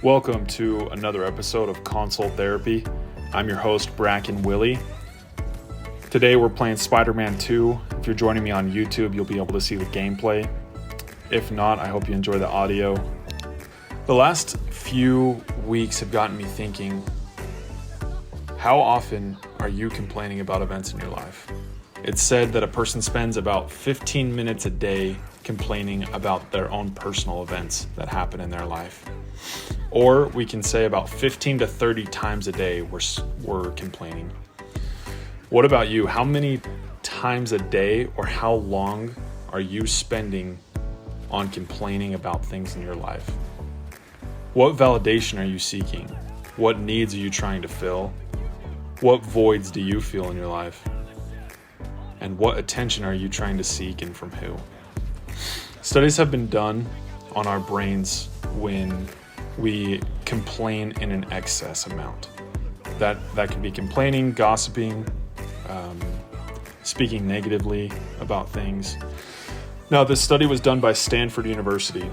Welcome to another episode of Console Therapy. I'm your host, Bracken Willie. Today we're playing Spider-Man 2. If you're joining me on YouTube, you'll be able to see the gameplay. If not, I hope you enjoy the audio. The last few weeks have gotten me thinking, how often are you complaining about events in your life? It's said that a person spends about 15 minutes a day complaining about their own personal events that happen in their life. Or we can say about 15 to 30 times a day we're complaining. What about you? How many times a day or how long are you spending on complaining about things in your life? What validation are you seeking? What needs are you trying to fill? What voids do you feel in your life? And what attention are you trying to seek and from who? Studies have been done on our brains when we complain in an excess amount. That can be complaining, gossiping, speaking negatively about things. Now, this study was done by Stanford University,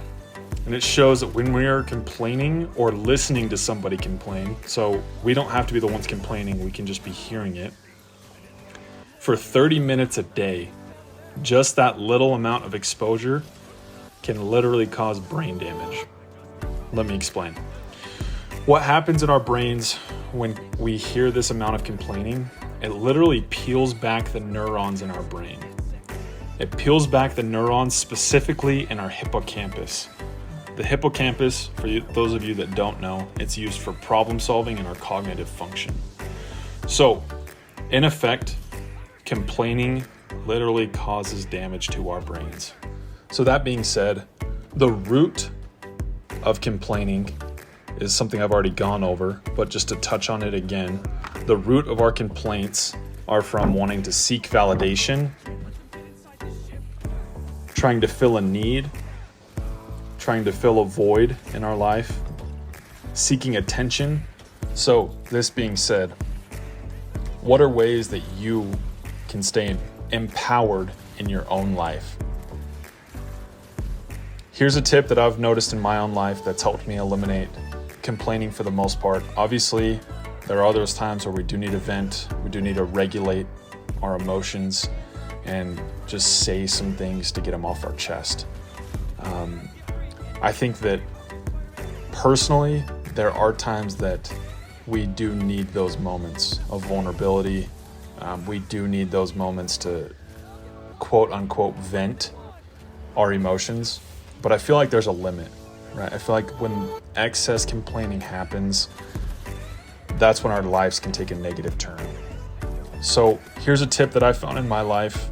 and it shows that when we are complaining or listening to somebody complain, so we don't have to be the ones complaining, we can just be hearing it, for 30 minutes a day, just that little amount of exposure can literally cause brain damage. Let me explain. What happens in our brains when we hear this amount of complaining, it literally peels back the neurons in our brain. It peels back the neurons specifically in our hippocampus. The hippocampus, for those of you that don't know, it's used for problem solving and our cognitive function. So, in effect, complaining literally causes damage to our brains. So that being said, the root of complaining is something I've already gone over, but just to touch on it again, the root of our complaints are from wanting to seek validation, trying to fill a need, trying to fill a void in our life, seeking attention. So this being said, what are ways that you can stay empowered in your own life? Here's a tip that I've noticed in my own life that's helped me eliminate complaining for the most part. Obviously, there are those times where we do need to vent, we do need to regulate our emotions and just say some things to get them off our chest. I think that personally, there are times that we do need those moments of vulnerability. We do need those moments to quote unquote vent our emotions. But I feel like there's a limit, right? I feel like when excess complaining happens, that's when our lives can take a negative turn. So here's a tip that I found in my life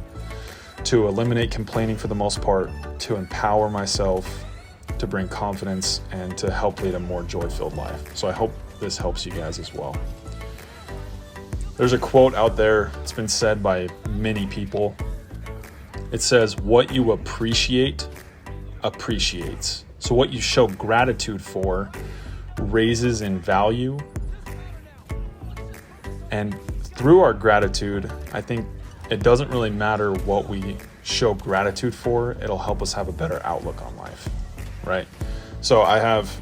to eliminate complaining for the most part, to empower myself, to bring confidence, and to help lead a more joy-filled life. So I hope this helps you guys as well. There's a quote out there, it's been said by many people. It says, "What you appreciates. So what you show gratitude for raises in value." And through our gratitude, I think it doesn't really matter what we show gratitude for, it'll help us have a better outlook on life, right? So I've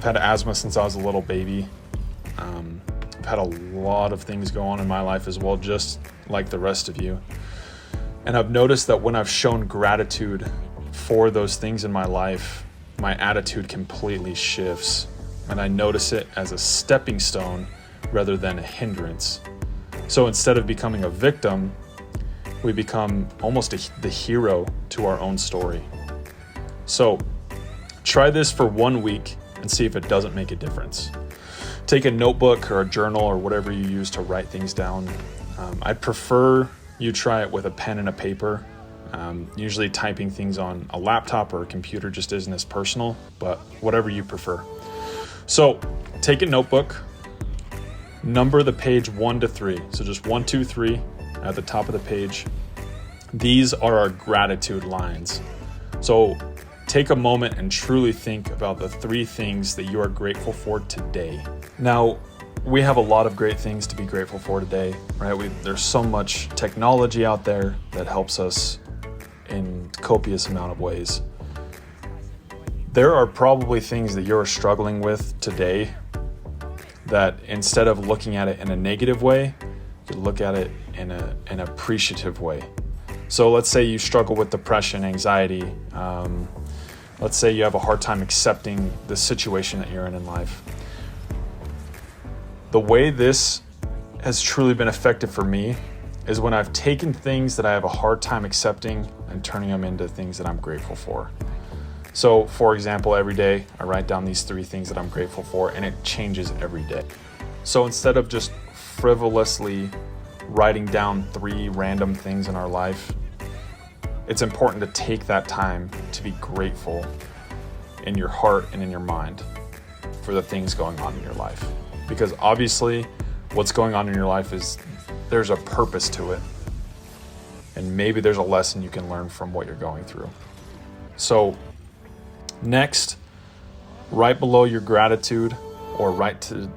had asthma since I was a little baby. I've had a lot of things go on in my life as well, just like the rest of you. And I've noticed that when I've shown gratitude for those things in my life, my attitude completely shifts, and I notice it as a stepping stone rather than a hindrance. So instead of becoming a victim, we become almost the hero to our own story. So try this for 1 week and see if it doesn't make a difference. Take a notebook or a journal or whatever you use to write things down. I'd prefer you try it with a pen and a paper. Usually typing things on a laptop or a computer just isn't as personal, but whatever you prefer. So take a notebook, number the page 1 to 3. So just 1, 2, 3 at the top of the page. These are our gratitude lines. So take a moment and truly think about the 3 things that you are grateful for today. Now, we have a lot of great things to be grateful for today, right? There's so much technology out there that helps us in copious amount of ways. There are probably things that you're struggling with today that instead of looking at it in a negative way, you look at it in an appreciative way. So let's say you struggle with depression, anxiety. Let's say you have a hard time accepting the situation that you're in life. The way this has truly been effective for me is when I've taken things that I have a hard time accepting and turning them into things that I'm grateful for. So, for example, every day I write down these 3 things that I'm grateful for, and it changes every day. So instead of just frivolously writing down 3 random things in our life, it's important to take that time to be grateful in your heart and in your mind for the things going on in your life. Because obviously, what's going on in your life is there's a purpose to it. And maybe there's a lesson you can learn from what you're going through. So next, right below your gratitude, or right to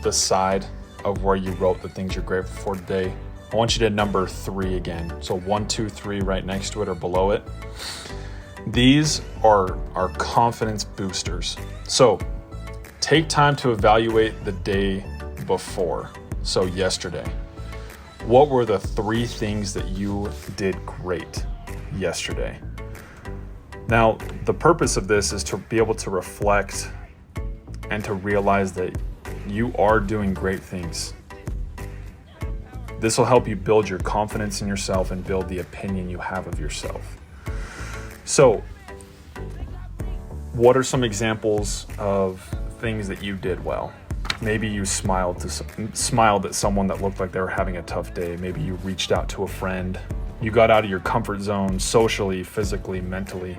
the side of where you wrote the things you're grateful for today, I want you to number 3 again. So 1, 2, 3 right next to it or below it. These are our confidence boosters. So take time to evaluate the day before. So yesterday, what were the 3 things that you did great yesterday? Now, the purpose of this is to be able to reflect and to realize that you are doing great things. This will help you build your confidence in yourself and build the opinion you have of yourself. So, what are some examples of things that you did well? Maybe you smiled at someone that looked like they were having a tough day. Maybe you reached out to a friend. You got out of your comfort zone socially, physically, mentally.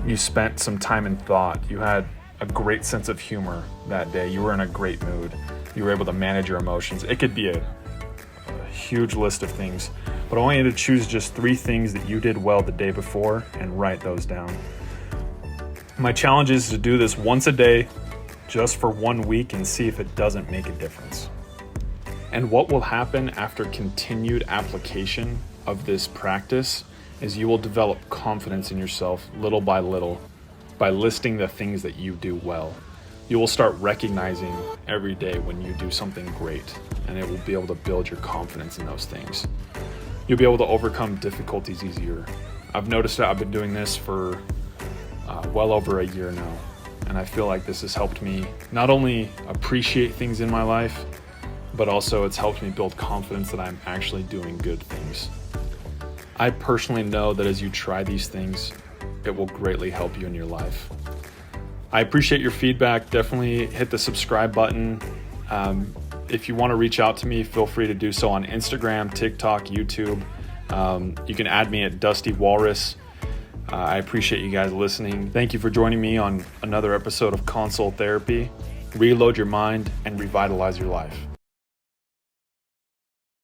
You spent some time in thought. You had a great sense of humor that day. You were in a great mood. You were able to manage your emotions. It could be a huge list of things, but I want you to choose just 3 things that you did well the day before and write those down. My challenge is to do this once a day, just for 1 week, and see if it doesn't make a difference. And what will happen after continued application of this practice is you will develop confidence in yourself little by little by listing the things that you do well. You will start recognizing every day when you do something great, and it will be able to build your confidence in those things. You'll be able to overcome difficulties easier. I've noticed that I've been doing this for well over a year now, and I feel like this has helped me not only appreciate things in my life, but also it's helped me build confidence that I'm actually doing good things. I personally know that as you try these things, it will greatly help you in your life. I appreciate your feedback. Definitely hit the subscribe button. If you want to reach out to me, feel free to do so on Instagram, TikTok, YouTube. You can add me at Dusty Walrus. I appreciate you guys listening. Thank you for joining me on another episode of Console Therapy. Reload your mind and revitalize your life.